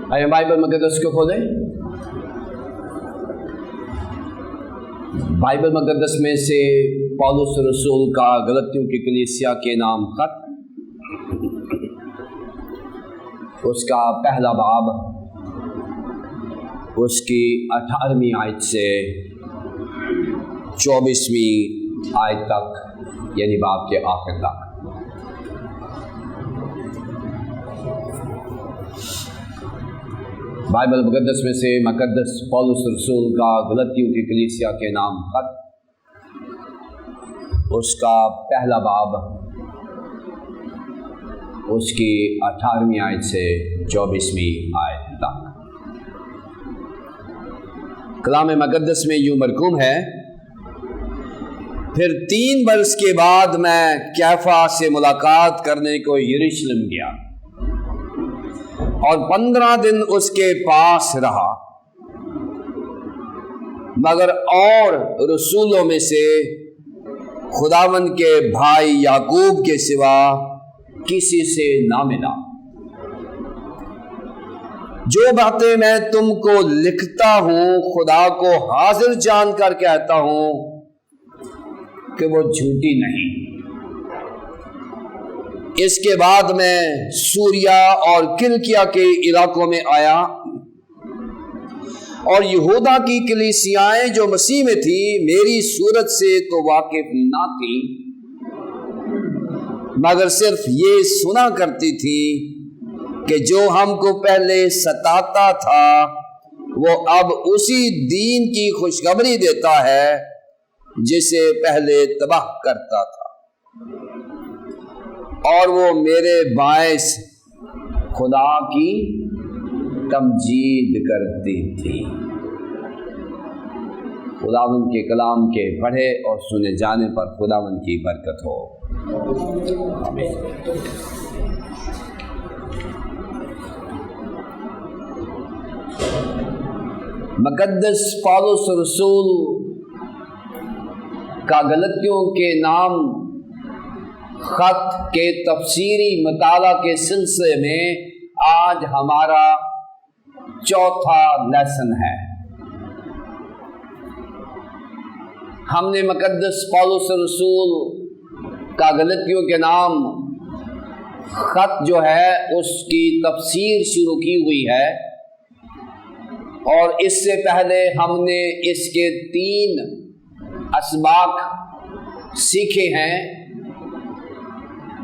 آئے بائبل مقدس کو کھولیں۔ بائبل مقدس میں سے پولس رسول کا غلطیوں کی کلیسیا کے نام خط، اس کا پہلا باب، اس کی 18ویں آیت سے 24ویں آیت تک، یعنی باب کے آخر تک۔ بائبل مقدس میں سے مقدس پولس رسول کا غلطیوں کی کلیسیا کے نام خط، اس کا پہلا باب، اس کی 18ویں آیت سے 24ویں آیت تک۔ کلام مقدس میں یوں مرقوم ہے: پھر 3 برس کے بعد میں کیفا سے ملاقات کرنے کو یروشلم گیا اور 15 دن اس کے پاس رہا، مگر اور رسولوں میں سے خداوند کے بھائی یعقوب کے سوا کسی سے نہ ملا۔ جو باتیں میں تم کو لکھتا ہوں خدا کو حاضر جان کر کہتا ہوں کہ وہ جھوٹی نہیں۔ اس کے بعد میں سوریا اور کلکیا کے علاقوں میں آیا، اور یہودا کی کلیسیائیں جو مسیح میں تھی میری صورت سے تو واقف نہ تھی، مگر صرف یہ سنا کرتی تھی کہ جو ہم کو پہلے ستاتا تھا وہ اب اسی دین کی خوشخبری دیتا ہے جسے پہلے تباہ کرتا تھا، اور وہ میرے باعث خدا کی تمجید کرتی تھی۔ خداوند کے کلام کے پڑھے اور سنے جانے پر خداوند کی برکت ہو، آمین۔ مقدس پولس رسول کا غلطیوں کے نام خط کے تفسیری مطالعہ کے سلسلے میں آج ہمارا 4تھا لیسن ہے۔ ہم نے مقدس پولس رسول کا غلطیوں کے نام خط جو ہے اس کی تفسیر شروع کی ہوئی ہے، اور اس سے پہلے ہم نے اس کے 3 اسباق سیکھے ہیں،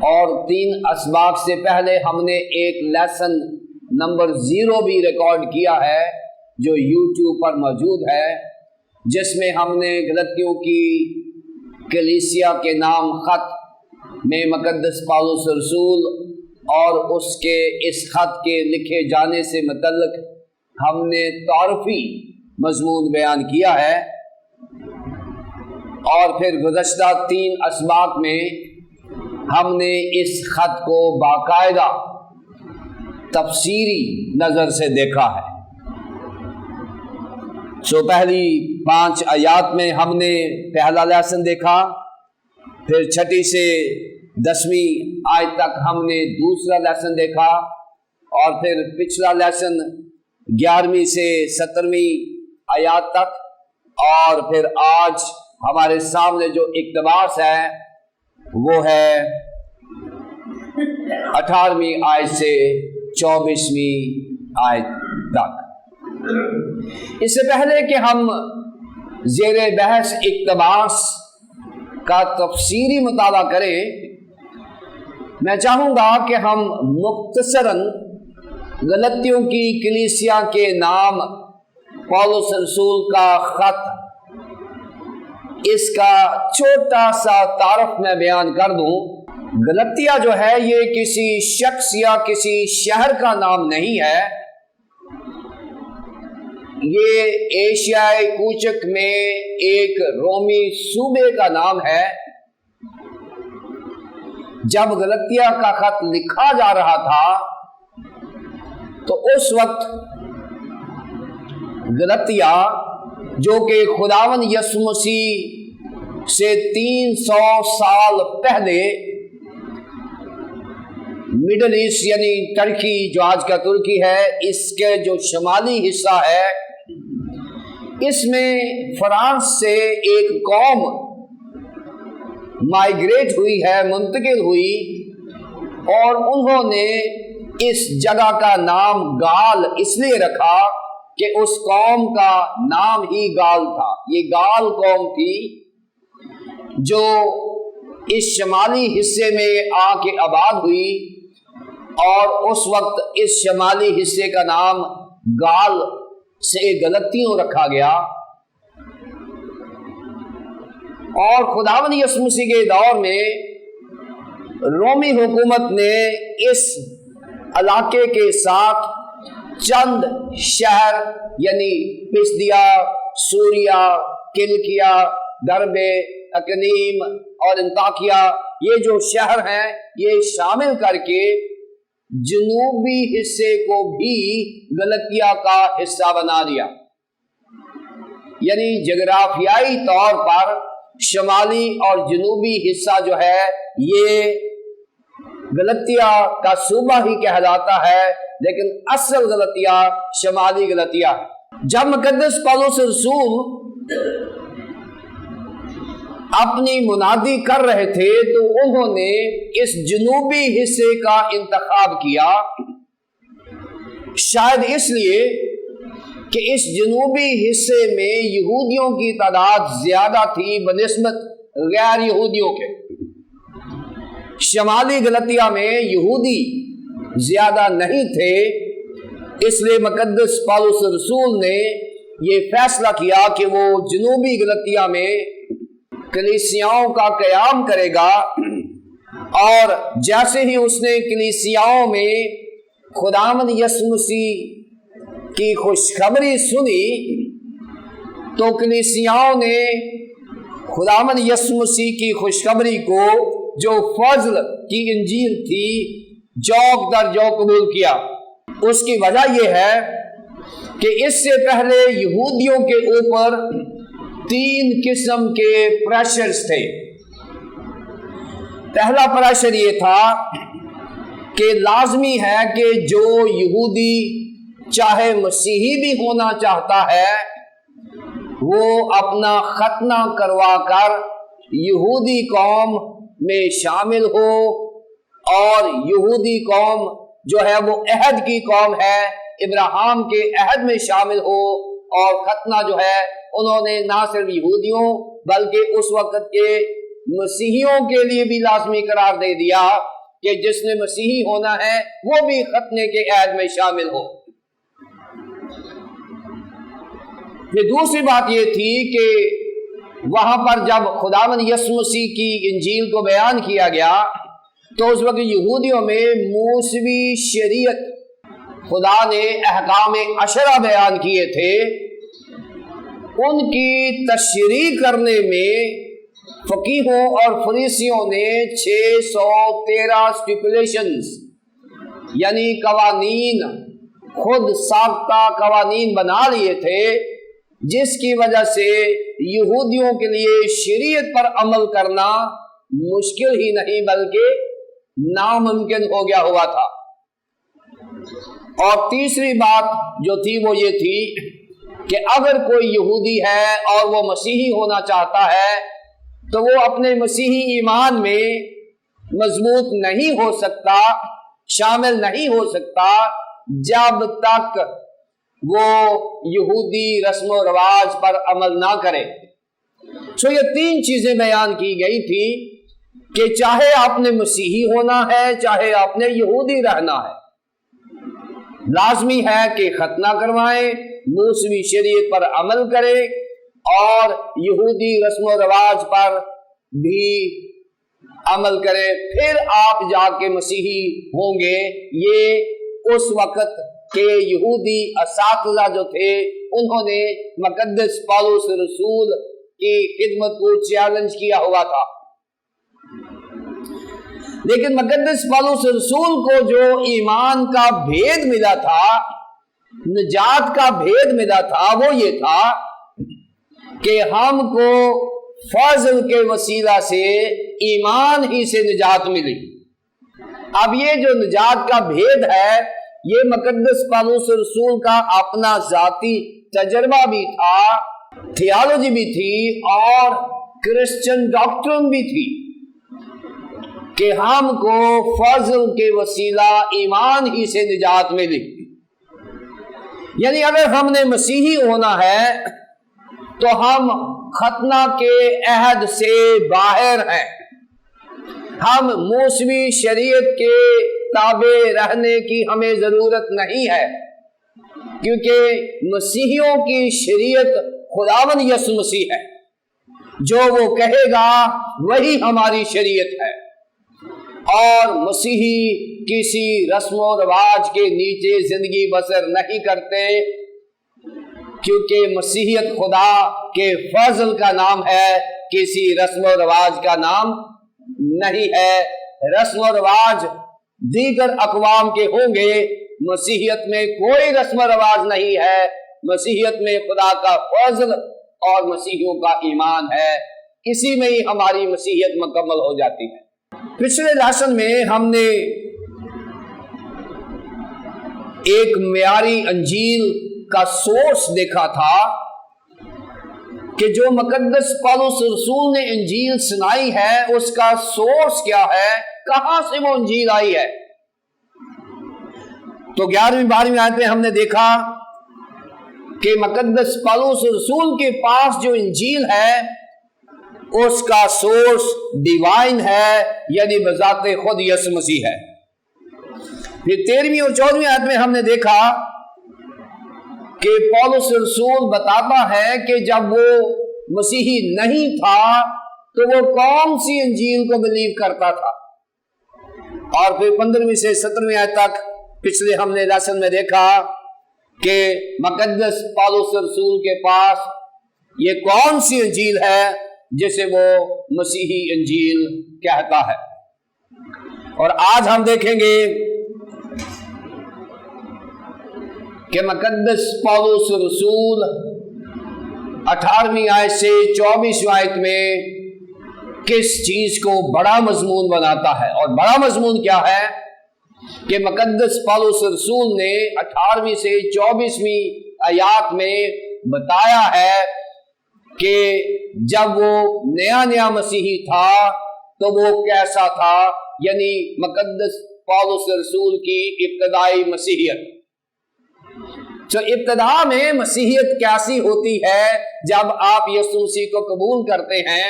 اور 3 اسباق سے پہلے ہم نے ایک لیسن نمبر 0 بھی ریکارڈ کیا ہے جو یوٹیوب پر موجود ہے، جس میں ہم نے غلطیوں کی کلیسیا کے نام خط میں مقدس پولس رسول اور اس کے اس خط کے لکھے جانے سے متعلق ہم نے تعارفی مضمون بیان کیا ہے، اور پھر گزشتہ 3 اسباق میں ہم نے اس خط کو باقاعدہ تفسیری نظر سے دیکھا ہے۔ پہلی 5 آیات میں ہم نے پہلا لیسن دیکھا، پھر 6 سے 10ویں آیت تک ہم نے دوسرا لیسن دیکھا، اور پھر پچھلا لیسن 11ویں سے 17ویں آیات تک، اور پھر آج ہمارے سامنے جو اقتباس ہے وہ ہے 18ویں آیت سے 24ویں آیت تک۔ اس سے پہلے کہ ہم زیر بحث اقتباس کا تفسیری مطالعہ کریں، میں چاہوں گا کہ ہم مختصراً غلطیوں کی کلیسیا کے نام پولس رسول کا خط، اس کا چھوٹا سا تعارف میں بیان کر دوں۔ غلطیہ جو ہے یہ کسی شخص یا کسی شہر کا نام نہیں ہے، یہ ایشیائی کوچک میں ایک رومی صوبے کا نام ہے۔ جب غلطیہ کا خط لکھا جا رہا تھا تو اس وقت غلطیہ جو کہ خداوند یسوع مسیح سے 300 سال پہلے مڈل ایسٹ یعنی ترکی جو آج کا ترکی ہے، اس کے جو شمالی حصہ ہے، اس میں فرانس سے ایک قوم مائیگریٹ ہوئی ہے، منتقل ہوئی، اور انہوں نے اس جگہ کا نام گال اس لیے رکھا کہ اس قوم کا نام ہی گال تھا۔ یہ گال قوم تھی جو اس شمالی حصے میں آ کے آباد ہوئی، اور اس وقت اس شمالی حصے کا نام گال سے غلطیوں رکھا گیا، اور خداوند یسوع مسیح کے دور میں رومی حکومت نے اس علاقے کے ساتھ چند شہر یعنی پسدیا، سوریا، کلکیا، دربے، اکنیم اور انطاکیہ، یہ جو شہر ہیں یہ شامل کر کے جنوبی حصے کو بھی غلطیہ کا حصہ بنا دیا۔ یعنی جغرافیائی طور پر شمالی اور جنوبی حصہ جو ہے یہ غلطیہ کا صوبہ ہی کہلاتا ہے، لیکن اصل غلطیہ شمالی غلطیہ ہے۔ جب مقدس پولس رسول اپنی منادی کر رہے تھے تو انہوں نے اس جنوبی حصے کا انتخاب کیا، شاید اس لیے کہ اس جنوبی حصے میں یہودیوں کی تعداد زیادہ تھی بنسبت غیر یہودیوں کے۔ شمالی غلطیہ میں یہودی زیادہ نہیں تھے، اس لیے مقدس پولس رسول نے یہ فیصلہ کیا کہ وہ جنوبی غلطیہ میں کلیسیاؤں کا قیام کرے گا، اور جیسے ہی اس نے کلیسیاؤں میں خداوند یسوع مسیح کی خوشخبری سنی تو کلیسیاؤں نے خداوند یسوع مسیح کی خوشخبری کو جو فضل کی انجیل تھی جوک در جوک قبول کیا۔ اس کی وجہ یہ ہے کہ اس سے پہلے یہودیوں کے اوپر 3 قسم کے پریشرز تھے۔ پہلا پریشر یہ تھا کہ لازمی ہے کہ جو یہودی چاہے مسیحی بھی ہونا چاہتا ہے وہ اپنا ختنہ کروا کر یہودی قوم میں شامل ہو، اور یہودی قوم جو ہے وہ عہد کی قوم ہے، ابراہیم کے عہد میں شامل ہو، اور ختنہ جو ہے انہوں نے نہ صرف یہودیوں بلکہ اس وقت کے مسیحیوں کے لیے بھی لازمی قرار دے دیا کہ جس نے مسیحی ہونا ہے وہ بھی ختنے کے عہد میں شامل ہو۔ پھر دوسری بات یہ تھی کہ وہاں پر جب خداوند یسوع مسیح کی انجیل کو بیان کیا گیا تو اس وقت یہودیوں میں موسوی شریعت خدا نے احکام عشرہ بیان کیے تھے، ان کی تشریح کرنے میں فقیہوں اور فریسیوں نے 613 سٹیپولیشنز یعنی قوانین، خود ساختہ قوانین بنا لیے تھے، جس کی وجہ سے یہودیوں کے لیے شریعت پر عمل کرنا مشکل ہی نہیں بلکہ ناممکن ہو گیا ہوا تھا۔ اور تیسری بات جو تھی وہ یہ تھی کہ اگر کوئی یہودی ہے اور وہ مسیحی ہونا چاہتا ہے تو وہ اپنے مسیحی ایمان میں مضبوط نہیں ہو سکتا، شامل نہیں ہو سکتا جب تک وہ یہودی رسم و رواج پر عمل نہ کرے۔ سو یہ 3 چیزیں بیان کی گئی تھی کہ چاہے آپ نے مسیحی ہونا ہے چاہے آپ نے یہودی رہنا ہے، لازمی ہے کہ ختنہ کروائیں، موسوی شریعت پر عمل کریں اور یہودی رسم و رواج پر بھی عمل کریں، پھر آپ جا کے مسیحی ہوں گے۔ یہ اس وقت کے یہودی اساتذہ جو تھے انہوں نے مقدس پولس رسول کی خدمت کو چیلنج کیا ہوا تھا، لیکن مقدس پولس رسول کو جو ایمان کا بھید ملا تھا، نجات کا بھید ملا تھا، وہ یہ تھا کہ ہم کو فضل کے وسیلہ سے ایمان ہی سے نجات ملی۔ اب یہ جو نجات کا بھید ہے یہ مقدس پالوس رسول کا اپنا ذاتی تجربہ بھی تھا، تھیالوجی بھی تھی اور کرسچن ڈاکٹرن بھی تھی کہ ہم کو فضل کے وسیلہ ایمان ہی سے نجات ملی۔ یعنی اگر ہم نے مسیحی ہونا ہے تو ہم ختنہ کے عہد سے باہر ہیں، ہم موسمی شریعت کے تابع رہنے کی ہمیں ضرورت نہیں ہے، کیونکہ مسیحیوں کی شریعت خداوند یسوع مسیح ہے، جو وہ کہے گا وہی ہماری شریعت ہے، اور مسیحی کسی رسم و رواج کے نیچے زندگی بسر نہیں کرتے، کیونکہ مسیحیت خدا کے فضل کا نام ہے، کسی رسم و رواج کا نام نہیں ہے۔ رسم و رواج دیگر اقوام کے ہوں گے، مسیحیت میں کوئی رسم و رواج نہیں ہے، مسیحیت میں خدا کا فضل اور مسیحیوں کا ایمان ہے، اسی میں ہی ہماری مسیحیت مکمل ہو جاتی ہے۔ پچھلے لیسن میں ہم نے ایک معیاری انجیل کا سورس دیکھا تھا کہ جو مقدس پالوس رسول نے انجیل سنائی ہے اس کا سورس کیا ہے، کہاں سے وہ انجیل آئی ہے۔ تو 11ویں 12ویں آیت میں ہم نے دیکھا کہ مقدس پالوس رسول کے پاس جو انجیل ہے اس کا سورس ڈیوائن ہے، یعنی بذات خود یسوع مسیح ہے۔ پھر 13ویں اور 14ویں آیت میں ہم نے دیکھا کہ پالوس رسول بتاتا ہے کہ جب وہ مسیحی نہیں تھا تو وہ کون سی انجیل کو بلیو کرتا تھا، اور پھر 15ویں سے 17ویں آیت تک پچھلے ہم نے لیسن میں دیکھا کہ مقدس پالوس رسول کے پاس یہ کون سی انجیل ہے جسے وہ مسیحی انجیل کہتا ہے۔ اور آج ہم دیکھیں گے کہ مقدس پالوس رسول 18ویں آیت سے 24ویں آیت میں کس چیز کو بڑا مضمون بناتا ہے، اور بڑا مضمون کیا ہے کہ مقدس پالوس رسول نے 18ویں سے 24ویں آیات میں بتایا ہے کہ جب وہ نیا مسیحی تھا تو وہ کیسا تھا، یعنی مقدس پالوس رسول کی ابتدائی مسیحیت۔ تو ابتدا میں مسیحیت کیسی ہوتی ہے جب آپ یسوع مسیح کو قبول کرتے ہیں،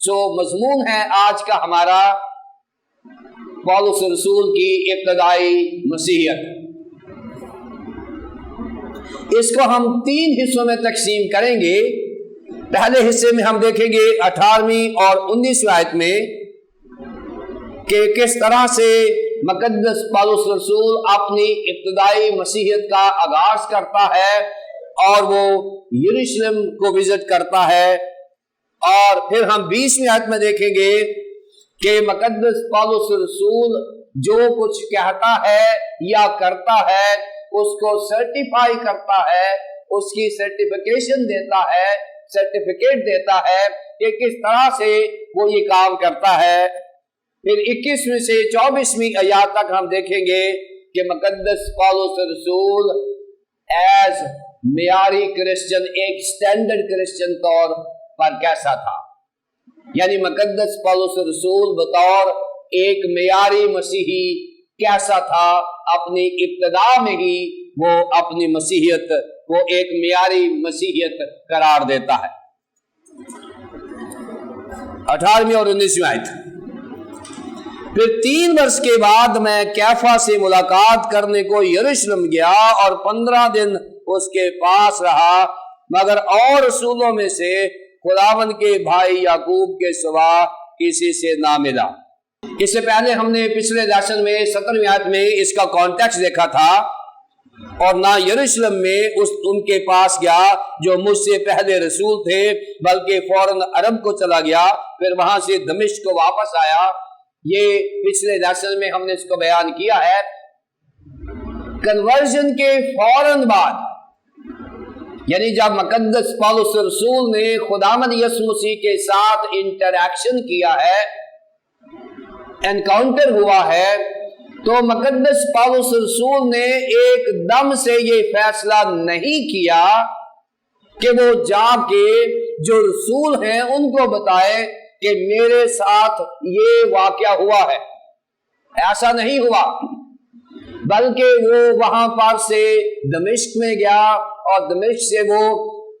جو مضمون ہے آج کا ہمارا پالوس رسول کی ابتدائی مسیحیت۔ اس کو ہم 3 حصوں میں تقسیم کریں گے۔ پہلے حصے میں ہم دیکھیں گے 18ویں اور 19ویں آیت میں کہ کس طرح سے مقدس پالوس رسول اپنی ابتدائی مسیحیت کا آغاز کرتا ہے اور وہ یروشلم کو وزٹ کرتا ہے، اور پھر ہم 20ویں آیت میں دیکھیں گے کہ مقدس پالوس رسول جو کچھ کہتا ہے یا کرتا ہے اس کو سرٹیفائی کرتا ہے، اس کی سرٹیفیکیشن دیتا ہے، سرٹیفکیٹ دیتا ہے کہ کس طرح سے وہ یہ کام کرتا ہے۔ پھر 21ویں سے 24ویں آیات تک ہم دیکھیں گے کہ مقدس پالوس رسول ایز معیاری کرسچن، ایک سٹینڈرڈ کرسچن طور پر کیسا تھا، یعنی مقدس پالوس رسول بطور ایک معیاری مسیحی کیسا تھا۔ اپنی ابتدا میں ہی وہ اپنی مسیحیت کو ایک معیاری مسیحیت قرار دیتا ہے۔ 18ویں اور 19ویں آیت۔ پھر 3 برس کے بعد میں کیفا سے ملاقات کرنے کو یروشلم گیا اور 15 دن اس کے پاس رہا، مگر اور رسولوں میں سے خداوند کے بھائی یعقوب کے سوا کسی سے نہ ملا۔ اس سے پہلے ہم نے پچھلے لیسن میں 17ویں آیت میں اس کا کانٹیکسٹ دیکھا تھا، اور نہ یروشلم میں ان کے پاس گیا جو مجھ سے پہلے رسول تھے، بلکہ فوراً عرب کو چلا گیا، پھر وہاں سے دمشق کو واپس آیا۔ یہ پچھلے لیسن میں ہم نے اس کو بیان کیا ہے۔ کنورژن کے فوراً بعد، یعنی جب مقدس پالوس رسول نے خداوند یسوع مسیح کے ساتھ انٹریکشن کیا ہے، انکاؤنٹر ہوا ہے، تو مقدس پالوس رسول نے ایک دم سے یہ فیصلہ نہیں کیا کہ وہ جا کے جو رسول ہیں ان کو بتائے کہ میرے ساتھ یہ واقعہ ہوا ہے. ایسا نہیں ہوا، بلکہ وہ وہاں پر سے دمشق میں گیا اور دمشق سے وہ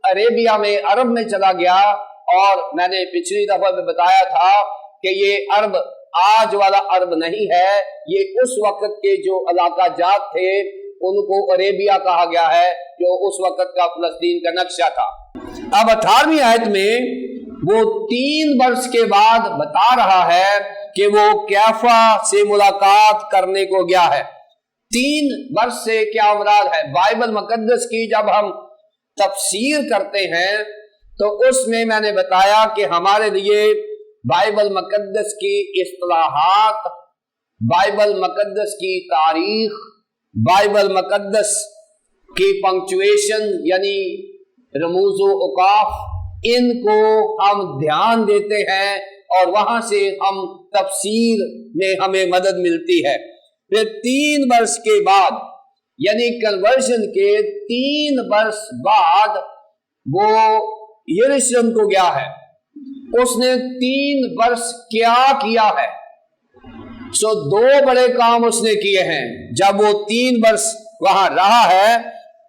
عربیہ میں، عرب میں چلا گیا. اور میں نے پچھلی دفعہ میں بتایا تھا کہ یہ عرب آج والا عرب نہیں ہے، یہ اس وقت کے جو علاقہ جات تھے ان کو عربیہ کہا گیا ہے، جو اس وقت کا فلسطین کا نقشہ تھا. اب 18ویں آیت میں وہ 3 برس کے بعد بتا رہا ہے کہ وہ کیفا سے ملاقات کرنے کو گیا ہے. 3 برس سے کیا مراد ہے؟ بائبل مقدس کی جب ہم تفسیر کرتے ہیں تو اس میں نے بتایا کہ ہمارے لیے بائبل مقدس کی اصطلاحات، بائبل مقدس کی تاریخ، بائبل مقدس کی پنکچویشن یعنی رموز و اوقاف، ان کو ہم دھیان دیتے ہیں اور وہاں سے ہم تفسیر میں ہمیں مدد ملتی ہے. پھر 3 برس کے بعد یعنی کنورژن کے 3 برس بعد وہ یروشلم کو گیا ہے. اس نے 3 برس کیا کیا ہے؟ 2 بڑے کام اس نے کیے ہیں. جب وہ 3 برس وہاں رہا ہے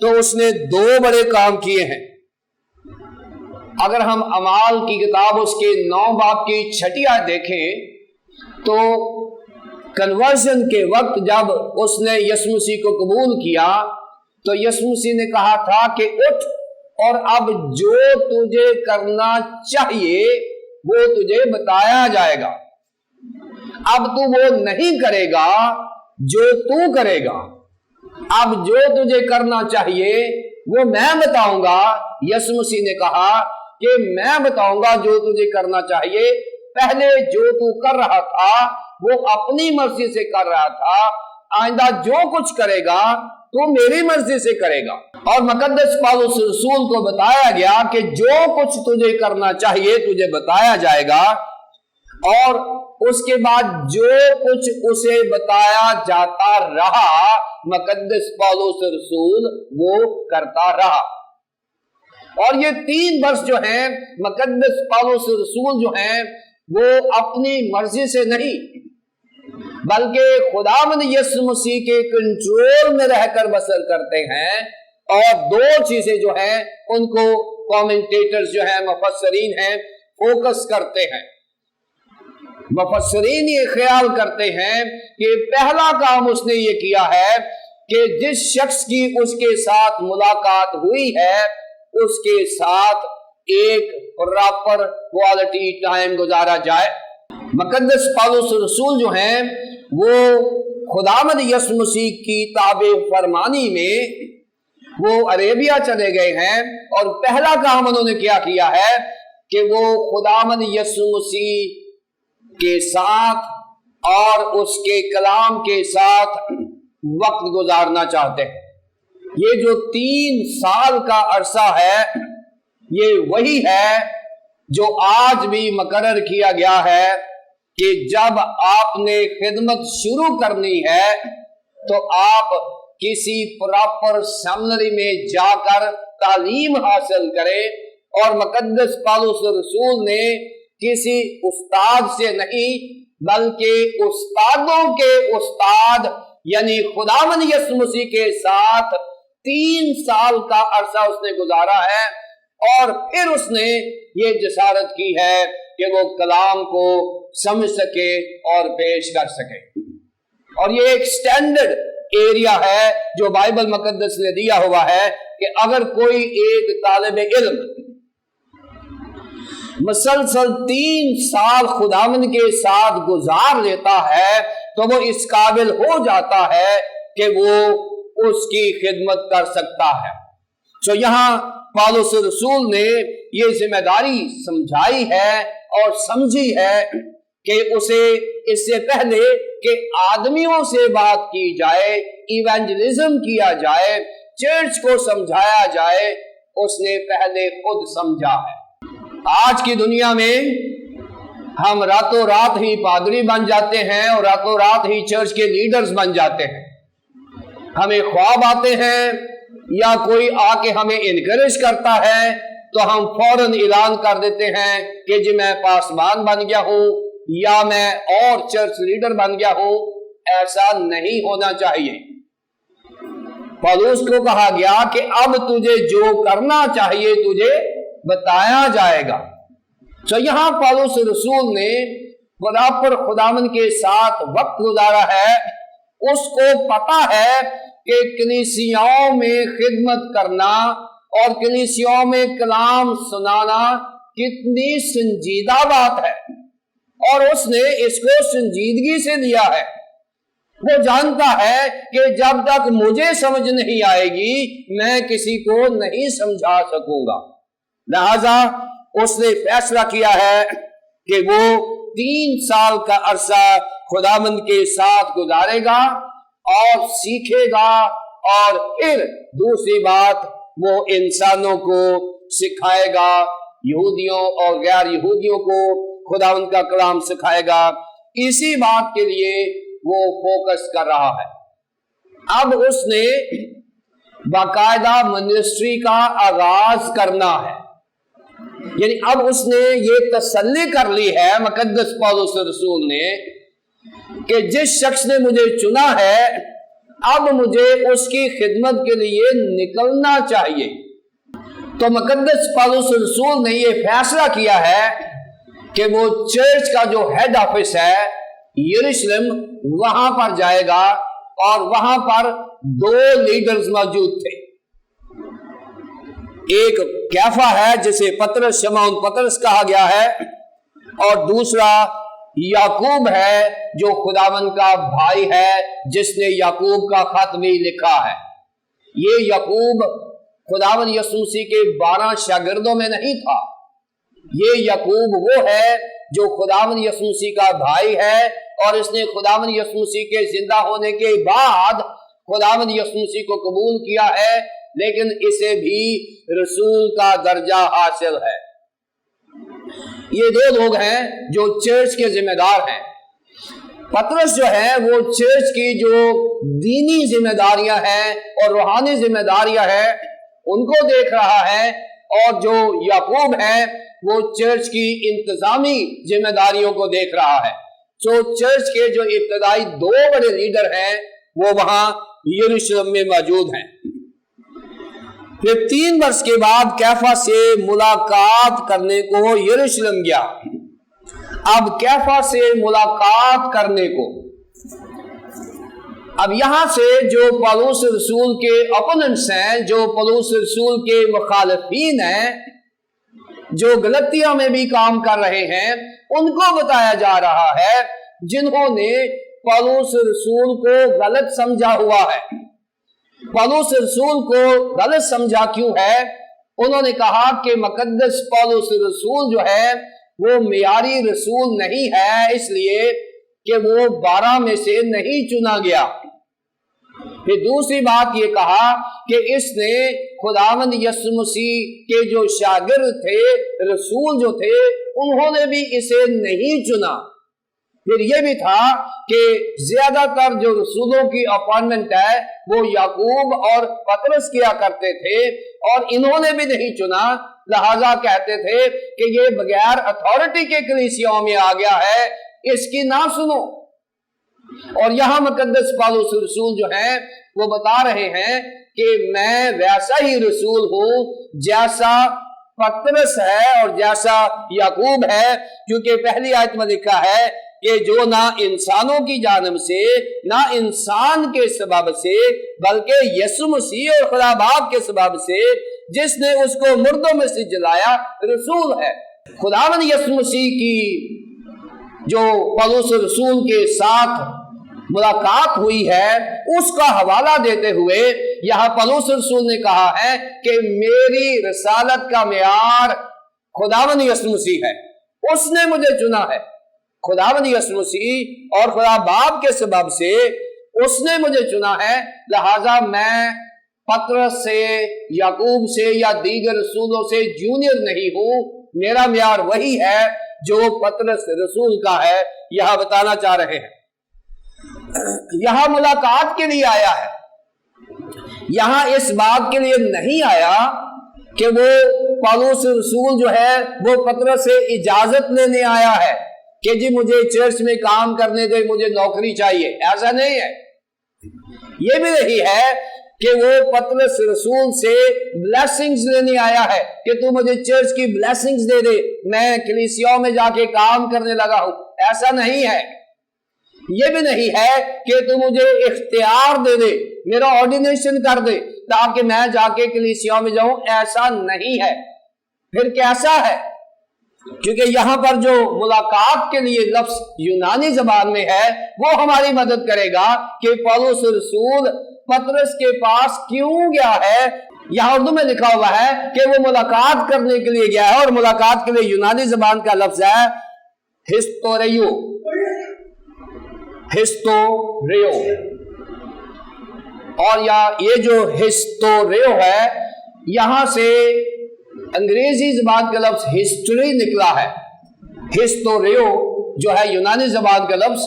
تو اس نے 2 بڑے کام کیے ہیں. اگر ہم اعمال کی کتاب اس کے 9 باب کی 6 آیت دیکھیں تو کنورژن کے وقت جب اس نے یسوع مسیح کو قبول کیا تو یسوع مسیح نے کہا تھا کہ اٹھ اور اب جو تجھے کرنا چاہیے وہ تجھے بتایا جائے گا. اب تو وہ نہیں کرے گا جو تو کرے گا، اب جو تجھے کرنا چاہیے وہ میں بتاؤں گا. یسوع مسیح نے کہا کہ میں بتاؤں گا جو تجھے کرنا چاہیے. پہلے جو تو کر رہا تھا وہ اپنی مرضی سے کر رہا تھا، آئندہ جو کچھ کرے گا تو میری مرضی سے کرے گا. اور مقدس پالوس رسول کو بتایا گیا کہ جو کچھ تجھے کرنا چاہیے تجھے بتایا جائے گا. اور اس کے بعد جو کچھ اسے بتایا جاتا رہا مقدس پالوس رسول وہ کرتا رہا. اور یہ 3 برس جو ہیں مقدس پالوس رسول جو ہیں وہ اپنی مرضی سے نہیں بلکہ خداوند یسوع مسیح کے کنٹرول میں رہ کر بسر کرتے ہیں. اور 2 چیزیں جو ہیں ان کو کومنٹیٹرز جو ہیں، مفسرین ہیں، فوکس کرتے ہیں. مفسرین یہ خیال کرتے ہیں کہ پہلا کام اس نے یہ کیا ہے کہ جس شخص کی اس کے ساتھ ملاقات ہوئی ہے اس کے ساتھ ایک پراپر کوالٹی ٹائم گزارا جائے. مقدس پالوس رسول جو ہیں وہ خداوند یسوع مسیح کی تابع فرمانی میں وہ عربیہ چلے گئے ہیں اور پہلا کام انہوں نے کیا کیا ہے کہ وہ خداوند یسوع مسیح کے ساتھ اور اس کے کلام کے ساتھ وقت گزارنا چاہتے ہیں. یہ جو 3 سال کا عرصہ ہے یہ وہی ہے جو آج بھی مقرر کیا گیا ہے کہ جب آپ نے خدمت شروع کرنی ہے تو آپ کسی پراپر سیمنری میں جا کر تعلیم حاصل کریں. اور مقدس پالوس رسول نے کسی استاد سے نہیں بلکہ استادوں کے استاد یعنی خداوند یسوع مسیح کے ساتھ 3 سال کا عرصہ اس نے گزارا ہے. اور پھر اس نے یہ جسارت کی ہے کہ وہ کلام کو سمجھ سکے اور پیش کر سکے. اور یہ ایک سٹینڈرڈ ایریا ہے جو بائبل مقدس نے دیا ہوا ہے کہ اگر کوئی ایک طالب علم مسلسل 3 سال خداوند کے ساتھ گزار لیتا ہے تو وہ اس قابل ہو جاتا ہے کہ وہ اس کی خدمت کر سکتا ہے. تو یہاں پالوس رسول نے یہ ذمہ داری سمجھائی ہے اور سمجھی ہے کہ اسے اس سے پہلے کہ آدمیوں سے بات کی جائے، ایونجلزم کیا جائے، چرچ کو سمجھایا جائے، اس نے پہلے خود سمجھا ہے. آج کی دنیا میں ہم راتوں رات ہی پادری بن جاتے ہیں اور راتوں رات ہی چرچ کے لیڈرز بن جاتے ہیں. ہمیں خواب آتے ہیں یا کوئی آ کے ہمیں انکریج کرتا ہے تو ہم فوراً اعلان کر دیتے ہیں کہ جی میں پاسبان بن گیا ہوں یا میں اور چرچ لیڈر بن گیا ہوں. ایسا نہیں ہونا چاہیے. پولس کو کہا گیا کہ اب تجھے جو کرنا چاہیے تجھے بتایا جائے گا. تو یہاں پولس رسول نے خدا پر خداوند کے ساتھ وقت گزارا ہے. اس کو پتا ہے کہ کلیسیاؤں میں خدمت کرنا اور کلیسیاؤں میں کلام سنانا کتنی سنجیدہ بات ہے اور اس نے اس کو سنجیدگی سے لیا ہے. وہ جانتا ہے کہ جب تک مجھے سمجھ نہیں آئے گی میں کسی کو نہیں سمجھا سکوں گا. لہذا اس نے فیصلہ کیا ہے کہ وہ 3 سال کا عرصہ خداوند کے ساتھ گزارے گا اور سیکھے گا اور پھر دوسری بات وہ انسانوں کو سکھائے گا, یہودیوں اور غیر یہودیوں کو خداوند کا کلام سکھائے گا. اسی بات کے لیے وہ فوکس کر رہا ہے. اب اس نے باقاعدہ منسٹری کا آغاز کرنا ہے. یعنی اب اس نے یہ تسلی کر لی ہے مقدس پولس رسول نے کہ جس شخص نے مجھے چنا ہے اب مجھے اس کی خدمت کے لیے نکلنا چاہیے. تو مقدس پولس رسول نے یہ فیصلہ کیا ہے کہ وہ چرچ کا جو ہیڈ آفس ہے یروشلم وہاں پر جائے گا اور وہاں پر 2 لیڈرز موجود تھے. ایک کیفا ہے جسے پطرس شمعون پطرس کہا گیا ہے اور دوسرا یعقوب ہے جو خداوند کا بھائی ہے جس نے یعقوب کا خط بھی لکھا ہے. یہ یعقوب خداوند یسوع مسیح کے 12 شاگردوں میں نہیں تھا. یہ یعقوب وہ ہے جو خداوند یسوع مسیح کا بھائی ہے اور اس نے خداوند یسوع مسیح کے زندہ ہونے کے بعد خداوند یسوع مسیح کو قبول کیا ہے لیکن اسے بھی رسول کا درجہ حاصل ہے. یہ 2 لوگ ہیں جو چرچ کے ذمہ دار ہیں. پطرس جو ہے وہ چرچ کی جو دینی ذمہ داریاں ہیں اور روحانی ذمہ داریاں ہیں ان کو دیکھ رہا ہے اور جو یعقوب ہے وہ چرچ کی انتظامی ذمہ داریوں کو دیکھ رہا ہے. تو چرچ کے جو ابتدائی 2 بڑے لیڈر ہیں وہ وہاں یروشلم میں موجود ہیں. پھر 3 برس کے بعد کیفا سے ملاقات کرنے کو یروشلم گیا. اب کیفا سے ملاقات کرنے کو اب یہاں سے جو پولس رسول کے اپوننٹس ہیں, جو پولس رسول کے مخالفین ہیں, جو غلطیوں میں بھی کام کر رہے ہیں, ان کو بتایا جا رہا ہے جنہوں نے پولس رسول کو غلط سمجھا ہوا ہے. پولس رسول کو غلط سمجھا کیوں ہے؟ انہوں نے کہا کہ مقدس پولس رسول جو ہے وہ معیاری رسول نہیں ہے اس لیے کہ وہ 12 میں سے نہیں چنا گیا. پھر دوسری بات یہ کہا کہ اس نے خداوند یسوع مسیح کے جو شاگرد تھے, رسول جو تھے, انہوں نے بھی اسے نہیں چنا. پھر یہ بھی تھا کہ زیادہ تر جو رسولوں کی اپوائنٹمنٹ ہے وہ یعقوب اور پطرس کیا کرتے تھے اور انہوں نے بھی نہیں چنا. لہذا کہتے تھے کہ یہ بغیر اتھارٹی کے کلیسیاؤں میں آ گیا ہے, اس کی نہ سنو. اور یہاں مقدس پولس رسول جو ہیں وہ بتا رہے ہیں کہ میں ویسا ہی رسول ہوں جیسا پطرس ہے اور جیسا یعقوب ہے, کیونکہ پہلی آیت میں لکھا ہے کہ جو نہ انسانوں کی جانب سے نہ انسان کے سبب سے بلکہ یسوع مسیح اور خدا باپ کے سبب سے جس نے اس کو مردوں میں سے جلایا رسول ہے. خداوند یسوع مسیح کی جو پولس رسول کے ساتھ ملاقات ہوئی ہے اس کا حوالہ دیتے ہوئے یہاں پولس رسول نے کہا ہے کہ میری رسالت کا معیار خداوند یسوع مسیح ہے, اس نے مجھے چنا ہے. خداوند یسوع مسیح اور خدا باپ کے سبب سے اس نے مجھے چنا ہے. لہذا میں پطرس سے, یعقوب سے یا دیگر رسولوں سے جونیئر نہیں ہوں. میرا معیار وہی ہے جو پطرس رسول کا ہے یہاں بتانا چاہ رہے ہیں۔ یہاں ملاقات کے لیے آیا ہے، یہاں اس بات کے لیے نہیں آیا کہ وہ پالوس رسول جو ہے وہ پطرس سے اجازت لینے آیا ہے کہ جی مجھے چرچ میں کام کرنے دے، مجھے نوکری چاہیے، ایسا نہیں ہے۔ یہ بھی نہیں ہے کہ وہ پطرس رسول سے بلیسنگز لینے آیا ہے کہ تو مجھے چرچ کی بلیسنگز دے دے، میں کلیسیوں میں جا کے کام کرنے لگا ہوں، ایسا نہیں ہے۔ یہ بھی نہیں ہے کہ تو مجھے اختیار دے دے، میرا آرڈینیشن کر دے تاکہ میں جا کے کلیسیوں میں جاؤں، ایسا نہیں ہے۔ پھر کیسا ہے؟ کیونکہ یہاں پر جو ملاقات کے لیے لفظ یونانی زبان میں ہے وہ ہماری مدد کرے گا کہ پولس رسول پطرس کے پاس کیوں گیا ہے۔ یہاں اردو میں لکھا ہوا ہے کہ وہ ملاقات کرنے کے لیے گیا ہے، اور ملاقات کے لیے یونانی زبان کا لفظ ہے ہسٹوریو، ہسٹوریو۔ اور یہ جو ہسٹوریو ہے یہاں سے انگریزی زبان کا لفظ ہسٹری نکلا ہے۔ ہسٹوریو جو ہے یونانی زبان کا لفظ،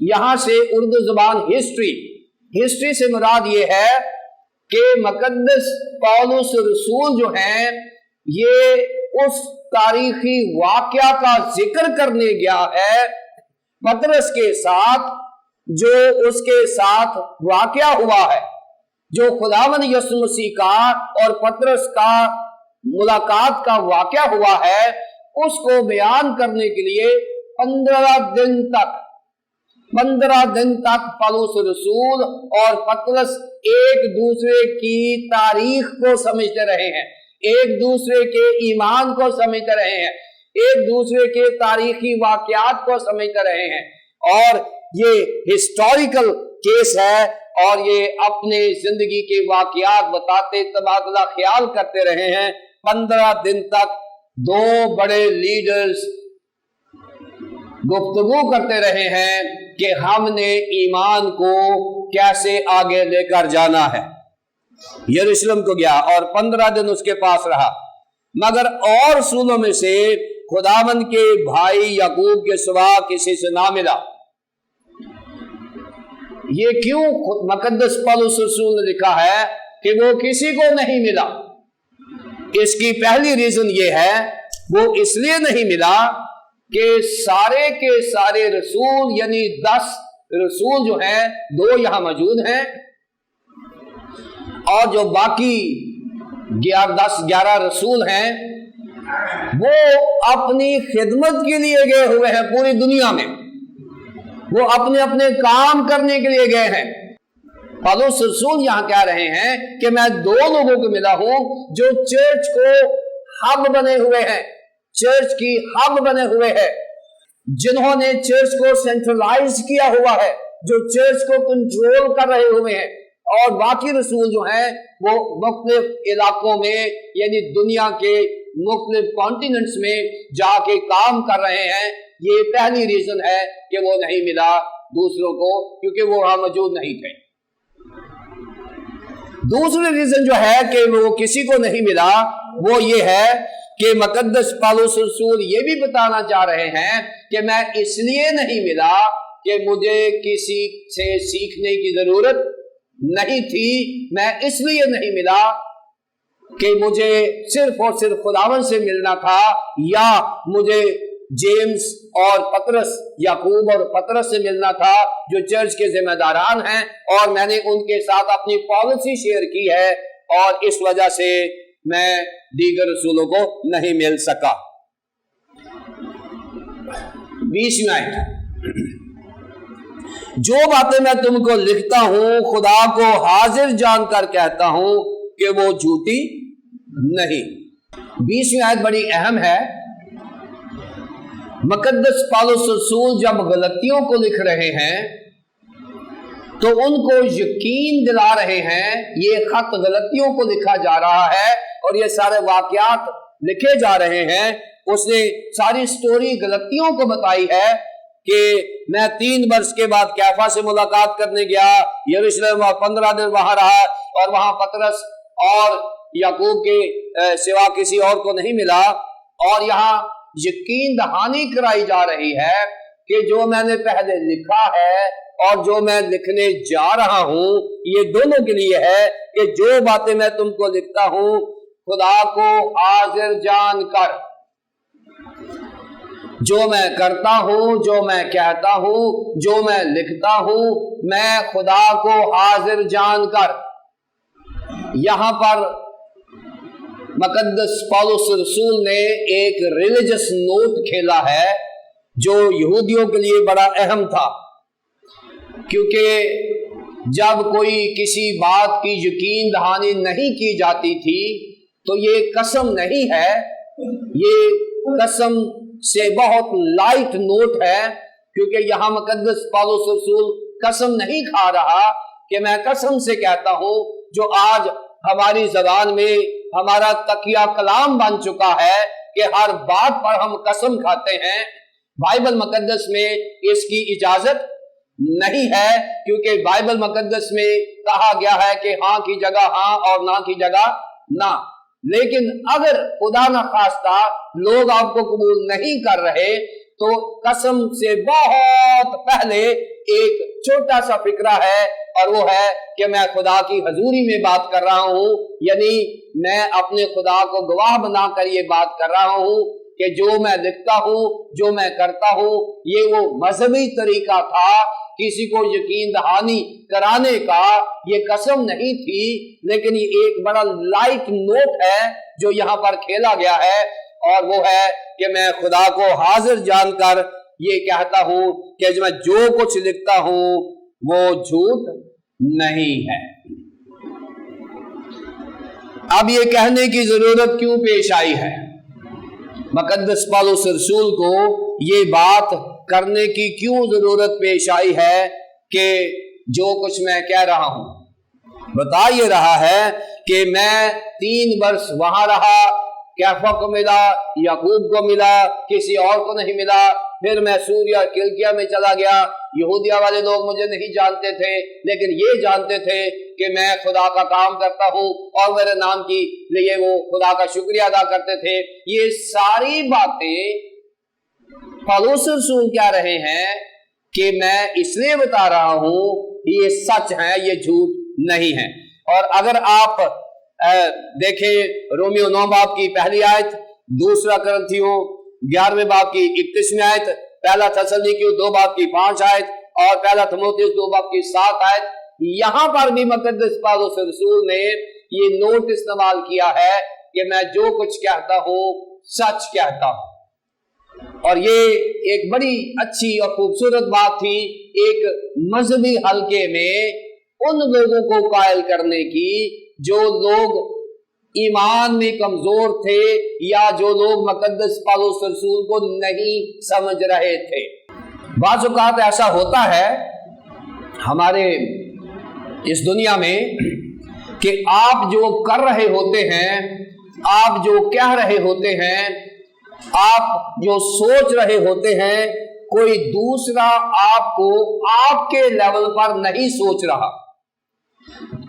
یہاں سے اردو زبان ہسٹری، ہسٹری سے مراد یہ ہے کہ مقدس پولس رسول جو ہیں یہ اس تاریخی واقعہ کا ذکر کرنے گیا ہے پطرس کے ساتھ، جو اس کے ساتھ واقعہ ہوا ہے، جو خداوند یسوع مسیح کا اور پطرس کا ملاقات کا واقعہ ہوا ہے، اس کو بیان کرنے کے لیے 15 دن تک پولس رسول اور پطرس ایک دوسرے کی تاریخ کو سمجھتے رہے ہیں، ایک دوسرے کے ایمان کو سمجھتے رہے ہیں، ایک دوسرے کے تاریخی واقعات کو سمجھتے رہے ہیں، اور یہ ہسٹوریکل کیس ہے، اور یہ اپنے زندگی کے واقعات بتاتے تبادلہ خیال کرتے رہے ہیں۔ 15 دن تک دو بڑے لیڈرز گفتگو کرتے رہے ہیں کہ ہم نے ایمان کو کیسے آگے لے کر جانا ہے۔ یروشلم کو گیا اور 15 دن اس کے پاس رہا، مگر اور رسولوں میں سے خداوند کے بھائی یعقوب کے سوا کسی سے نہ ملا۔ یہ کیوں مقدس پولس رسول نے لکھا ہے کہ وہ کسی کو نہیں ملا؟ اس کی پہلی ریزن یہ ہے، وہ اس لیے نہیں ملا کہ سارے کے سارے رسول یعنی 10 رسول جو ہیں 2 یہاں موجود ہیں، اور جو باقی 11 رسول ہیں وہ اپنی خدمت کے لیے گئے ہوئے ہیں پوری دنیا میں، وہ اپنے اپنے کام کرنے کے لیے گئے ہیں۔ پولس رسول یہاں کہہ رہے ہیں کہ میں 2 لوگوں کو ملا ہوں جو چرچ کو ہب بنے ہوئے ہیں، چرچ کی ہب بنے ہوئے ہیں، جنہوں نے چرچ کو سینٹرلائز کیا ہوا ہے، جو چرچ کو کنٹرول کر رہے ہوئے ہیں، اور باقی رسول جو ہیں وہ مختلف علاقوں میں یعنی دنیا کے مختلف کانٹیننٹس میں جا کے کام کر رہے ہیں۔ یہ پہلی ریزن ہے کہ وہ نہیں ملا دوسروں کو، کیونکہ وہ وہاں موجود نہیں تھے۔ دوسری ریزن جو ہے کہ وہ کسی کو نہیں ملا وہ یہ ہے کہ مقدس پولس رسول یہ بھی بتانا چاہ رہے ہیں کہ میں اس لیے نہیں ملا کہ مجھے کسی سے سیکھنے کی ضرورت نہیں تھی، میں اس لیے نہیں ملا کہ مجھے صرف اور صرف خداوند سے ملنا تھا، یا مجھے جیمز اور پطرس، یعقوب اور پطرس سے ملنا تھا جو چرچ کے ذمہ داران ہیں، اور میں نے ان کے ساتھ اپنی پالیسی شیئر کی ہے، اور اس وجہ سے میں دیگر رسولوں کو نہیں مل سکا۔ 20 آیت، جو باتیں میں تم کو لکھتا ہوں خدا کو حاضر جان کر کہتا ہوں کہ وہ جھوٹی نہیں۔ 20 آیت بڑی اہم ہے۔ مقدس پولس رسول جب غلطیوں کو لکھ رہے ہیں تو ان کو یقین دلا رہے ہیں، یہ خط غلطیوں کو لکھا جا رہا ہے اور یہ سارے واقعات لکھے جا رہے ہیں۔ اس نے ساری سٹوری غلطیوں کو بتائی ہے کہ میں 3 برس کے بعد کیفا سے ملاقات کرنے گیا یروشلم، اور 15 دن وہاں رہا، اور وہاں پطرس اور یعقوب کے سوا کسی اور کو نہیں ملا، اور یہاں یقین دہانی کرائی جا رہی ہے کہ جو میں نے پہلے لکھا ہے اور جو میں لکھنے جا رہا ہوں یہ دونوں کے لیے ہے کہ جو باتیں میں تم کو لکھتا ہوں خدا کو حاضر جان کر، جو میں کرتا ہوں، جو میں کہتا ہوں، جو میں لکھتا ہوں، میں خدا کو حاضر جان کر۔ یہاں پر مقدس پولس رسول نے ایک ریلیجس نوٹ کھیلا ہے جو یہودیوں کے لیے بڑا اہم تھا، کیونکہ جب کوئی کسی بات کی یقین دہانی نہیں کی جاتی تھی تو یہ قسم نہیں ہے، یہ قسم سے بہت لائٹ نوٹ ہے، کیونکہ یہاں مقدس پولس رسول قسم نہیں کھا رہا کہ میں قسم سے کہتا ہوں، جو آج ہماری زبان میں ہمارا تکیہ کلام بن چکا ہے کہ ہر بات پر ہم قسم کھاتے ہیں۔ بائبل مقدس میں اس کی اجازت نہیں ہے، کیونکہ بائبل مقدس میں کہا گیا ہے کہ ہاں کی جگہ ہاں اور نہ کی جگہ نہ۔ لیکن اگر خدا نہ خواستہ لوگ آپ کو قبول نہیں کر رہے تو قسم سے بہت پہلے ایک چھوٹا سا فکرہ ہے، اور وہ ہے کہ میں خدا کی حضوری میں بات کر رہا ہوں، یعنی میں اپنے خدا کو گواہ بنا کر یہ بات کر رہا ہوں کہ جو میں لکھتا ہوں، جو میں کرتا ہوں، یہ وہ مذہبی طریقہ تھا، کسی کو یقین دہانی کرانے کا یہ قسم نہیں تھی، لیکن یہ ایک بڑا لائٹ نوٹ ہے جو یہاں پر کھیلا گیا ہے، اور وہ ہے کہ میں خدا کو حاضر جان کر یہ کہتا ہوں کہ میں جو کچھ لکھتا ہوں وہ جھوٹ نہیں ہے۔ اب یہ کہنے کی ضرورت کیوں پیش آئی ہے؟ مقدس پولس رسول کو یہ بات کرنے کی کیوں ضرورت پیش آئی ہے کہ جو کچھ میں کہہ رہا ہوں؟ بتا یہ رہا ہے کہ میں 3 برس وہاں رہا، کیفا کو ملا، یعقوب کو ملا، کسی اور کو نہیں ملا، پھر میں سوریا کلکیا میں چلا گیا، یہودیہ والے لوگ مجھے نہیں جانتے تھے، لیکن یہ جانتے تھے کہ میں خدا کا کام کرتا ہوں اور میرے نام کی لیے وہ خدا کا شکریہ ادا کرتے تھے۔ یہ ساری باتیں پولس رسول کہہ رہے ہیں کہ میں اس لیے بتا رہا ہوں یہ سچ ہے، یہ جھوٹ نہیں ہے۔ اور اگر آپ دیکھیں رومیو 9 باب کی پہلی آیت، 2 کرنتھیوں 11 باب کی 31 آیت، پہلا تسلنیکیوں 2 باب کی 5 آیت اور پہلا تیموتھیوس 2 باب کی 7 آیت، یہاں پر بھی مقدس پولس رسول نے یہ نوٹ استعمال کیا ہے کہ میں جو کچھ کہتا ہوں سچ کہتا ہوں۔ اور یہ ایک بڑی اچھی اور خوبصورت بات تھی ایک مذہبی حلقے میں ان لوگوں کو قائل کرنے کی جو لوگ ایمان میں کمزور تھے یا جو لوگ مقدس پولس رسول کو نہیں سمجھ رہے تھے۔ بعض اوقات ایسا ہوتا ہے ہمارے اس دنیا میں کہ آپ جو کر رہے ہوتے ہیں، آپ جو کہہ رہے ہوتے ہیں، آپ جو سوچ رہے ہوتے ہیں، کوئی دوسرا آپ کو آپ کے لیول پر نہیں سوچ رہا،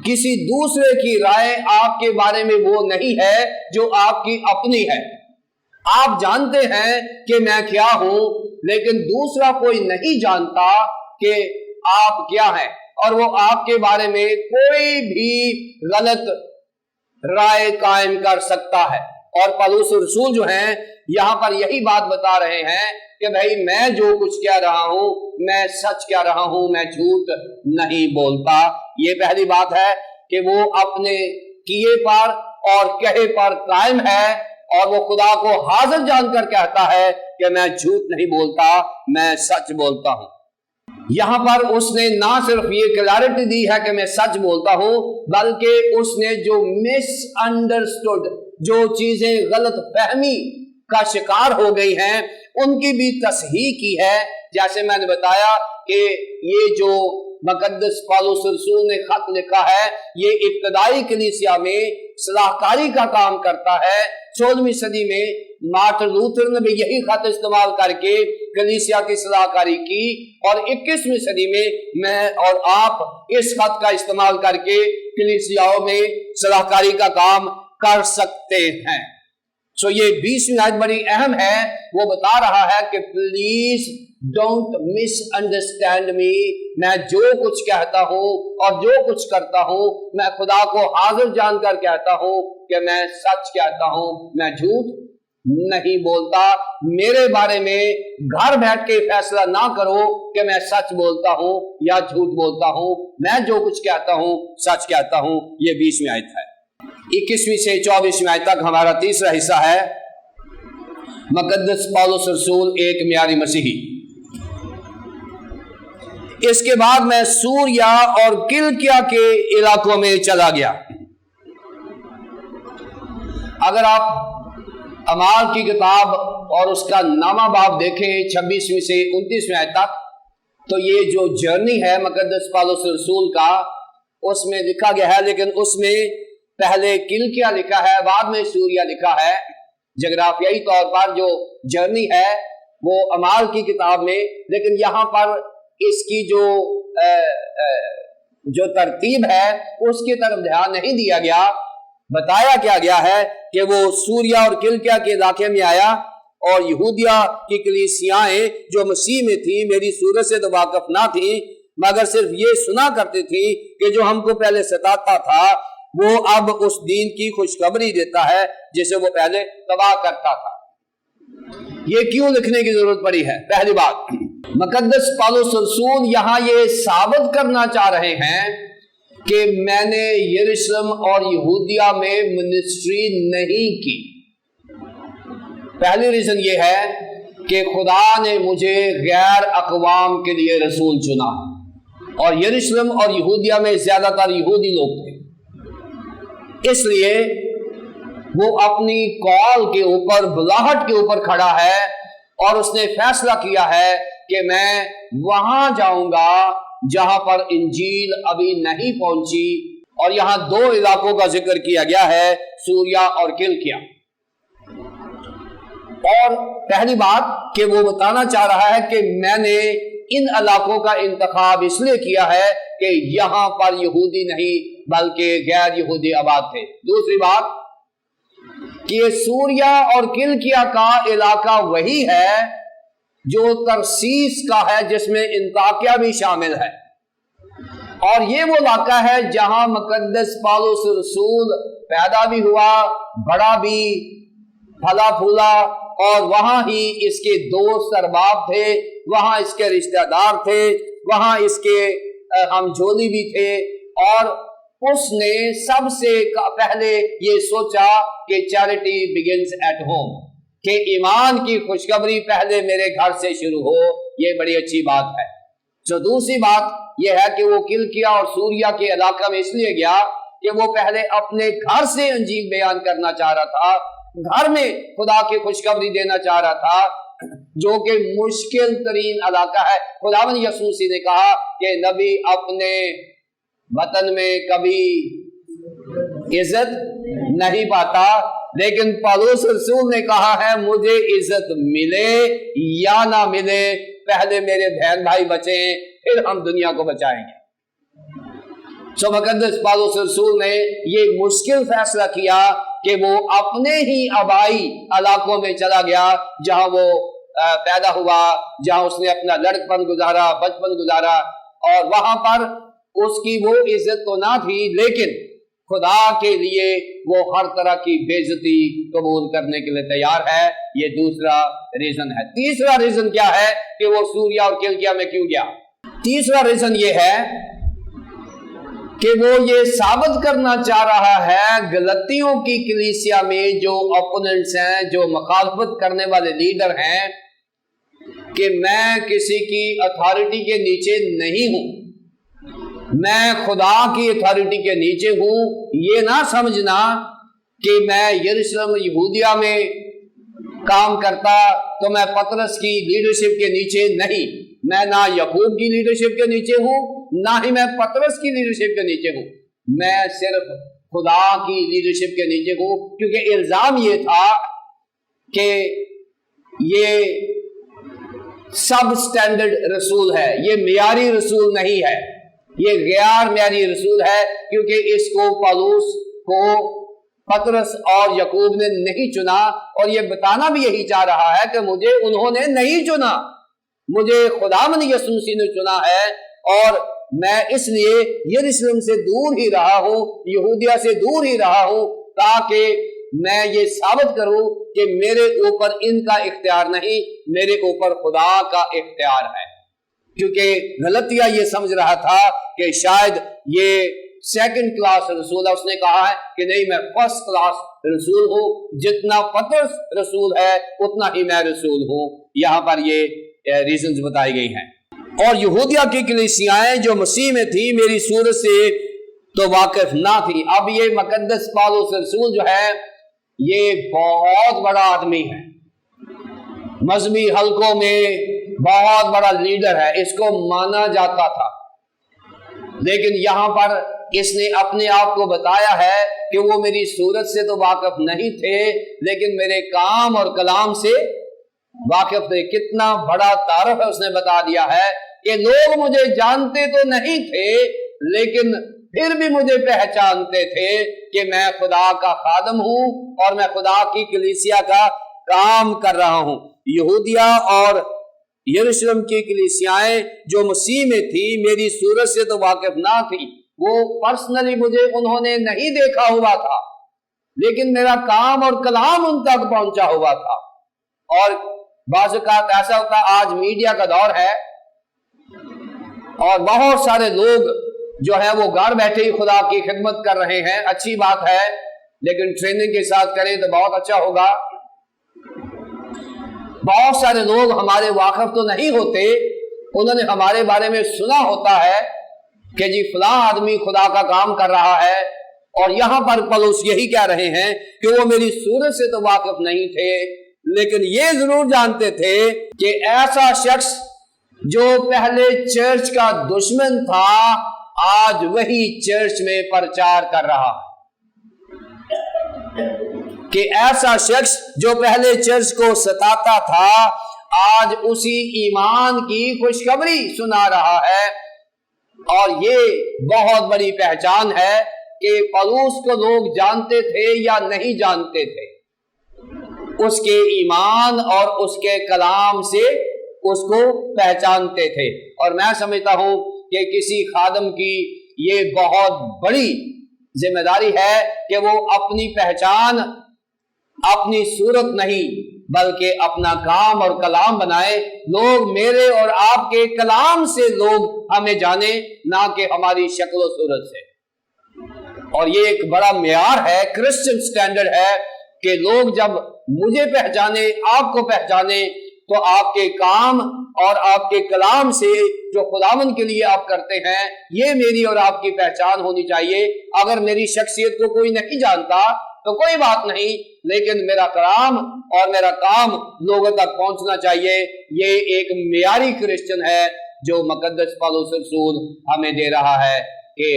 کسی دوسرے کی رائے آپ کے بارے میں وہ نہیں ہے جو آپ کی اپنی ہے۔ آپ جانتے ہیں کہ میں کیا ہوں، لیکن دوسرا کوئی نہیں جانتا کہ آپ کیا ہیں، اور وہ آپ کے بارے میں کوئی بھی غلط رائے قائم کر سکتا ہے۔ اور پولس رسول جو ہیں یہاں پر یہی بات بتا رہے ہیں کہ بھائی میں جو کچھ کہہ رہا ہوں میں سچ کہہ رہا ہوں، میں جھوٹ نہیں بولتا۔ یہ پہلی بات ہے کہ وہ اپنے کیے پر اور کہے پر قائم ہے، اور وہ خدا کو حاضر جان کر کہتا ہے کہ میں جھوٹ نہیں بولتا، میں سچ بولتا ہوں۔ یہاں پر اس نے نہ صرف یہ کلیئرٹی دی ہے کہ میں سچ بولتا ہوں، بلکہ اس نے جو مس انڈرسٹوڈ، جو چیزیں غلط فہمی کا شکار ہو گئی ہیں ان کی بھی تصحیح کی ہے۔ جیسے میں نے بتایا کہ یہ جو مقدس پولس رسول نے خط لکھا ہے یہ ابتدائی کلیسیا میں صلاحکاری کا کام کرتا ہے۔ 16ویں صدی میں مارٹن لوتھر نے بھی یہی خط استعمال کر کے کلیسیا کی صلاحکاری کی، اور 21ویں صدی میں میں اور آپ اس خط کا استعمال کر کے کلیسیاؤں میں صلاحکاری کا کام کر سکتے ہیں۔ سو یہ 20ویں آیت بڑی اہم ہے. وہ بتا رہا ہے کہ please don't miss understand me. میں جو کچھ کہتا ہوں اور جو کچھ کرتا ہوں میں خدا کو حاضر جان کر کہتا ہوں کہ میں سچ کہتا ہوں, میں جھوٹ نہیں بولتا. میرے بارے میں گھر بیٹھ کے فیصلہ نہ کرو کہ میں سچ بولتا ہوں یا جھوٹ بولتا ہوں. میں جو کچھ کہتا ہوں سچ کہتا ہوں. یہ 20ویں آیت ہے. 21ویں سے 24ویں آیت تک ہمارا تیسرا حصہ ہے مقدس پولس رسول ایک معیاری مسیحی. اس کے بعد میں سوریا اور کلکیا کے علاقوں میں چلا گیا. اگر آپ اعمال کی کتاب اور اس کا نامہ باب دیکھیں 26ویں سے 29ویں آیت تک, تو یہ جو جرنی ہے مقدس پولس رسول کا اس میں لکھا گیا ہے, لیکن اس میں پہلے کلکیا لکھا ہے, بعد میں سوریا لکھا ہے. جغرافیائی طور پر جو جرنی ہے وہ اعمال کی کتاب میں, لیکن یہاں پر اس کی جو ترتیب ہے اس کی طرف دھیان نہیں دیا گیا. بتایا کیا گیا ہے کہ وہ سوریا اور کلکیا کے علاقے میں آیا اور یہودیہ کی کلیسیائیں جو مسیح میں تھیں میری صورت سے تو واقف نہ تھیں, مگر صرف یہ سنا کرتی تھی کہ جو ہم کو پہلے ستاتا تھا وہ اب اس دین کی خوشخبری دیتا ہے جسے وہ پہلے تباہ کرتا تھا. یہ کیوں لکھنے کی ضرورت پڑی ہے؟ پہلی بات, مقدس پولس رسول یہاں یہ ثابت کرنا چاہ رہے ہیں کہ میں نے یروشلم اور یہودیہ میں منسٹری نہیں کی. پہلی ریزن یہ ہے کہ خدا نے مجھے غیر اقوام کے لیے رسول چنا, اور یروشلم اور یہودیہ میں زیادہ تر یہودی لوگ تھے. اس لیے وہ اپنی کال کے اوپر, بلاہٹ کے اوپر کھڑا ہے اور اس نے فیصلہ کیا ہے کہ میں وہاں جاؤں گا جہاں پر انجیل ابھی نہیں پہنچی. اور یہاں 2 علاقوں کا ذکر کیا گیا ہے, سوریا اور کلکیا. اور پہلی بات کہ وہ بتانا چاہ رہا ہے کہ میں نے ان علاقوں کا انتخاب اس لیے کیا ہے کہ یہاں پر یہودی نہیں بلکہ غیر یہودی آباد تھے. دوسری بات کہ یہ سوریا اور کلکیا کا علاقہ وہی ہے جو ترسیس کا ہے جس میں انطاکیہ بھی شامل ہے, اور یہ وہ علاقہ ہے جہاں مقدس پولس رسول پیدا بھی ہوا, بڑا بھی, پھلا پھولا, اور وہاں ہی اس کے دوست ارباب تھے, وہاں اس کے رشتہ دار تھے, وہاں اس کے ہم جھولی بھی تھے. اور اس نے سب سے پہلے یہ سوچا کہ چیریٹی بگنز ایٹ ہوم, کہ ایمان کی خوشخبری پہلے میرے گھر سے شروع ہو. یہ بڑی اچھی بات ہے. تو دوسری بات یہ ہے کہ وہ کلکیا اور سوریا کے علاقہ میں اس لیے گیا کہ وہ پہلے اپنے گھر سے انجیل بیان کرنا چاہ رہا تھا, گھر میں خدا کی خوشخبری دینا چاہ رہا تھا, جو کہ مشکل ترین علاقہ ہے. خداوند یسوع مسیح نے کہا کہ نبی اپنے وطن میں کبھی عزت نہیں پاتا, لیکن پولس رسول نے کہا ہے مجھے عزت ملے یا نہ ملے, پہلے میرے بہن بھائی بچیں پھر ہم دنیا کو بچائیں گے. سو مقدس پولس رسول نے یہ مشکل فیصلہ کیا کہ وہ اپنے ہی آبائی علاقوں میں چلا گیا جہاں وہ پیدا ہوا, جہاں اس نے اپنا لڑکپن گزارا, بچپن گزارا, اور وہاں پر اس کی وہ عزت تو نہ تھی, لیکن خدا کے لیے وہ ہر طرح کی بے عزتی قبول کرنے کے لیے تیار ہے. یہ دوسرا ریزن ہے. تیسرا ریزن کیا ہے کہ وہ سوریا اور کلکیا میں کیوں گیا؟ تیسرا ریزن یہ ہے کہ وہ یہ ثابت کرنا چاہ رہا ہے غلطیوں کی کلیسیا میں جو اپوننٹس ہیں, جو مخالفت کرنے والے لیڈر ہیں, کہ میں کسی کی اتھارٹی کے نیچے نہیں ہوں, میں خدا کی اتھارٹی کے نیچے ہوں. یہ نہ سمجھنا کہ میں یروشلم یہودیہ میں کام کرتا تو میں پطرس کی لیڈرشپ کے نیچے نہیں, میں نہ یعقوب کی لیڈرشپ کے نیچے ہوں, نہ ہی میں پطرس کی لیڈرشپ کے نیچے ہوں, میں صرف خدا کی لیڈرشپ کے نیچے ہوں. کیونکہ الزام یہ تھا کہ یہ سب سٹینڈرڈ رسول ہے, یہ معیاری رسول نہیں ہے, یہ غیر معیاری رسول ہے, کیونکہ اس کو پولس کو پطرس اور یعقوب نے نہیں چنا، اور یہ بتانا بھی یہی چاہ رہا ہے کہ مجھے انہوں نے نہیں چنا، مجھے خداوند یسوع مسیح نے چنا ہے، اور میں اس لیے یروشلم سے دور ہی رہا ہوں، یہودیہ سے دور ہی رہا ہوں، تاکہ میں یہ ثابت کروں کہ میرے اوپر ان کا اختیار نہیں، میرے اوپر خدا کا اختیار ہے۔ کیونکہ غلطیہ یہ سمجھ رہا تھا کہ شاید یہ سیکنڈ کلاس رسول ہے، اس نے کہا ہے کہ نہیں، میں فرسٹ کلاس رسول ہوں، جتنا پطرس رسول ہے اتنا ہی میں رسول ہوں۔ یہاں پر یہ ریزنز بتائی گئی ہیں۔ اور یہودیہ کی کلیسیائیں جو مسیح میں تھی میری صورت سے تو واقف نہ تھی۔ اب یہ مقدس پالوس رسول جو ہے یہ بہت بڑا آدمی ہے، مذہبی حلقوں میں بہت بڑا لیڈر ہے، اس کو مانا جاتا تھا، لیکن یہاں پر اس نے اپنے آپ کو بتایا ہے کہ وہ میری صورت سے تو واقف نہیں تھے، لیکن میرے کام اور کلام سے واقف تھے۔ کتنا بڑا تعارف ہے، اس نے بتا دیا ہے کہ لوگ مجھے جانتے تو نہیں تھے، لیکن پھر بھی مجھے پہچانتے تھے کہ میں خدا کا خادم ہوں اور میں خدا کی کلیسیا کا کام کر رہا ہوں۔ یہودیہ اور یروشلم کی کلیسیائیں جو مسیح میں تھی میری صورت سے تو واقف نہ تھی، وہ پرسنلی مجھے انہوں نے نہیں دیکھا ہوا تھا، لیکن میرا کام اور کلام ان تک پہنچا ہوا تھا۔ اور بعض اوقات ایسا ہوتا ہے، آج میڈیا کا دور ہے اور بہت سارے لوگ جو ہے وہ گھر بیٹھے ہی خدا کی خدمت کر رہے ہیں، اچھی بات ہے، لیکن ٹریننگ کے ساتھ کریں تو بہت اچھا ہوگا۔ بہت سارے لوگ ہمارے واقف تو نہیں ہوتے، انہوں نے ہمارے بارے میں سنا ہوتا ہے کہ جی فلاں آدمی خدا کا کام کر رہا ہے، اور یہاں پر پولس یہی کہہ رہے ہیں کہ وہ میری صورت سے تو واقف نہیں تھے، لیکن یہ ضرور جانتے تھے کہ ایسا شخص جو پہلے چرچ کا دشمن تھا آج وہی چرچ میں پرچار کر رہا ہے، کہ ایسا شخص جو پہلے چرچ کو ستاتا تھا آج اسی ایمان کی خوشخبری سنا رہا ہے۔ اور یہ بہت بڑی پہچان ہے کہ پولس کو لوگ جانتے تھے یا نہیں جانتے تھے، اس کے ایمان اور اس کے کلام سے اس کو پہچانتے تھے۔ اور میں سمجھتا ہوں کہ کسی خادم کی یہ بہت بڑی ذمہ داری ہے کہ وہ اپنی پہچان اپنی صورت نہیں بلکہ اپنا کام اور کلام بنائے، لوگ میرے اور آپ کے کلام سے لوگ ہمیں جانے، نہ کہ ہماری شکل و صورت سے۔ اور یہ ایک بڑا معیار ہے، کرسچن سٹینڈرڈ ہے کہ لوگ جب مجھے پہچانے، آپ کو پہچانے، تو آپ کے کام اور آپ کے کلام سے جو خداوند کے لیے آپ کرتے ہیں یہ میری اور آپ کی پہچان ہونی چاہیے۔ اگر میری شخصیت کو کوئی نہیں جانتا تو کوئی بات نہیں، لیکن میرا کلام اور میرا کام لوگوں تک پہنچنا چاہیے۔ یہ ایک معیاری کرسچن ہے جو مقدس پولس رسول ہمیں دے رہا ہے کہ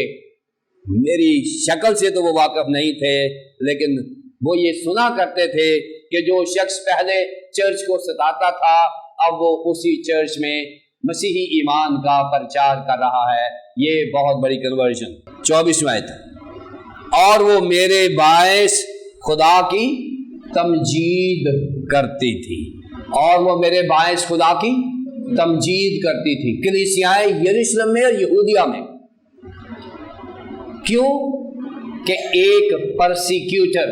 میری شکل سے تو وہ واقف نہیں تھے، لیکن وہ یہ سنا کرتے تھے کہ جو شخص پہلے چرچ کو ستاتا تھا اب وہ اسی چرچ میں مسیحی ایمان کا پرچار کر رہا ہے۔ یہ بہت بڑی کنورژن۔ 24 آیت، اور وہ میرے باعث خدا کی تمجید کرتی تھی، اور وہ میرے باعث خدا کی تمجید کرتی تھی۔ کلیسیائیں یروشلم میں اور یہودیہ میں، کیوں کہ ایک پرسیکیوٹر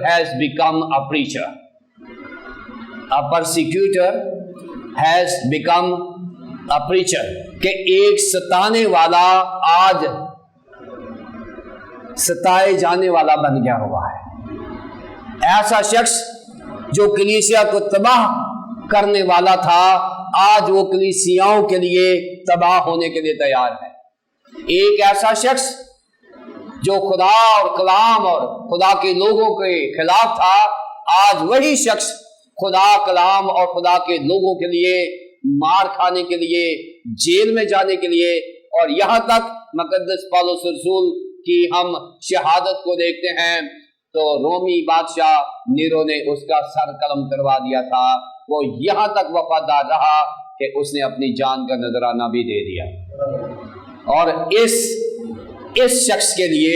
has become a preacher. A persecutor has become a preacher. کہ ایک ستانے والا آج ستائے جانے والا بن گیا ہوا ہے۔ ایسا شخص جو کلیسیا کو تباہ کرنے والا تھا آج وہ کلیسیاؤں کے لیے تباہ ہونے کے لیے تیار ہے۔ ایک ایسا شخص جو خدا اور کلام اور خدا کے لوگوں کے خلاف تھا آج وہی شخص خدا، کلام اور خدا کے لوگوں کے لیے مار کھانے کے لیے، جیل میں جانے کے لیے، اور یہاں تک مقدس پولس رسول کی ہم شہادت کو دیکھتے ہیں تو رومی بادشاہ نیرو نے اس کا سر قلم کروا دیا تھا، وہ یہاں تک وفادار رہا کہ اس نے اپنی جان کا نذرانہ بھی دے دیا۔ اور اس شخص کے لیے